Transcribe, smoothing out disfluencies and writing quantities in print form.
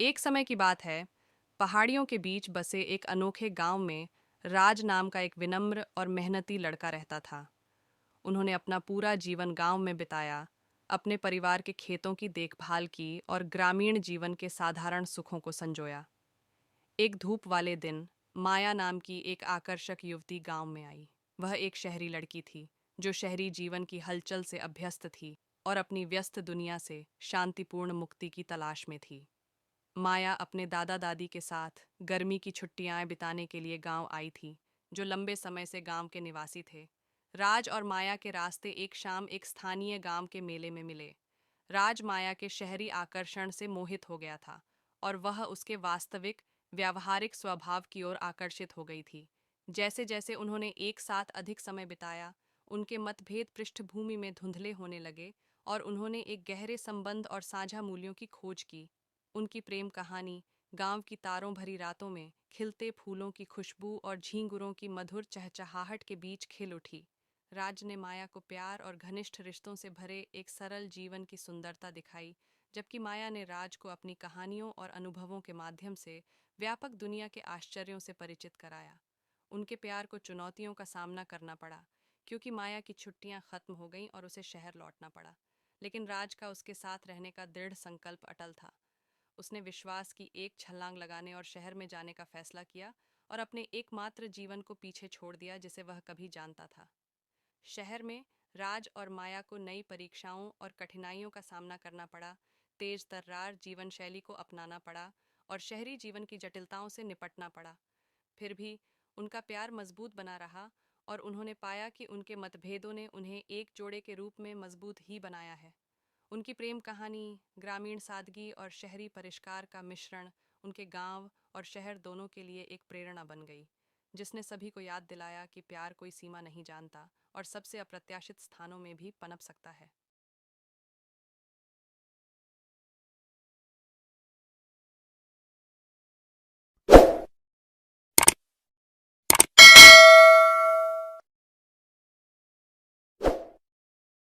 एक समय की बात है, पहाड़ियों के बीच बसे एक अनोखे गांव में राज नाम का एक विनम्र और मेहनती लड़का रहता था। उन्होंने अपना पूरा जीवन गांव में बिताया, अपने परिवार के खेतों की देखभाल की और ग्रामीण जीवन के साधारण सुखों को संजोया। एक धूप वाले दिन माया नाम की एक आकर्षक युवती गांव में आई। वह एक शहरी लड़की थी, जो शहरी जीवन की हलचल से अभ्यस्त थी और अपनी व्यस्त दुनिया से शांतिपूर्ण मुक्ति की तलाश में थी। माया अपने दादा दादी के साथ गर्मी की छुट्टियां बिताने के लिए गांव आई थी, जो लंबे समय से गांव के निवासी थे। राज और माया के रास्ते एक शाम एक स्थानीय गांव के मेले में मिले। राज माया के शहरी आकर्षण से मोहित हो गया था और वह उसके वास्तविक व्यावहारिक स्वभाव की ओर आकर्षित हो गई थी। जैसे जैसे उन्होंने एक साथ अधिक समय बिताया, उनके मतभेद पृष्ठभूमि में धुंधले होने लगे और उन्होंने एक गहरे संबंध और साझा मूल्यों की खोज की। उनकी प्रेम कहानी गांव की तारों भरी रातों में खिलते फूलों की खुशबू और झींगुरों की मधुर चहचहाहट के बीच खिल उठी। राज ने माया को प्यार और घनिष्ठ रिश्तों से भरे एक सरल जीवन की सुंदरता दिखाई, जबकि माया ने राज को अपनी कहानियों और अनुभवों के माध्यम से व्यापक दुनिया के आश्चर्यों से परिचित कराया। उनके प्यार को चुनौतियों का सामना करना पड़ा, क्योंकि माया की छुट्टियां खत्म हो गईं और उसे शहर लौटना पड़ा। लेकिन राज का उसके साथ रहने का दृढ़ संकल्प अटल था। उसने विश्वास की एक छलांग लगाने और शहर में जाने का फैसला किया और अपने एकमात्र जीवन को पीछे छोड़ दिया जिसे वह कभी जानता था। शहर में राज और माया को नई परीक्षाओं और कठिनाइयों का सामना करना पड़ा। तेज तर्रार जीवन शैली को अपनाना पड़ा और शहरी जीवन की जटिलताओं से निपटना पड़ा। फिर भी उनका प्यार मजबूत बना रहा और उन्होंने पाया कि उनके मतभेदों ने उन्हें एक जोड़े के रूप में मजबूत ही बनाया है। उनकी प्रेम कहानी, ग्रामीण सादगी और शहरी परिष्कार का मिश्रण उनके गांव और शहर दोनों के लिए एक प्रेरणा बन गई, जिसने सभी को याद दिलाया कि प्यार कोई सीमा नहीं जानता और सबसे अप्रत्याशित स्थानों में भी पनप सकता है।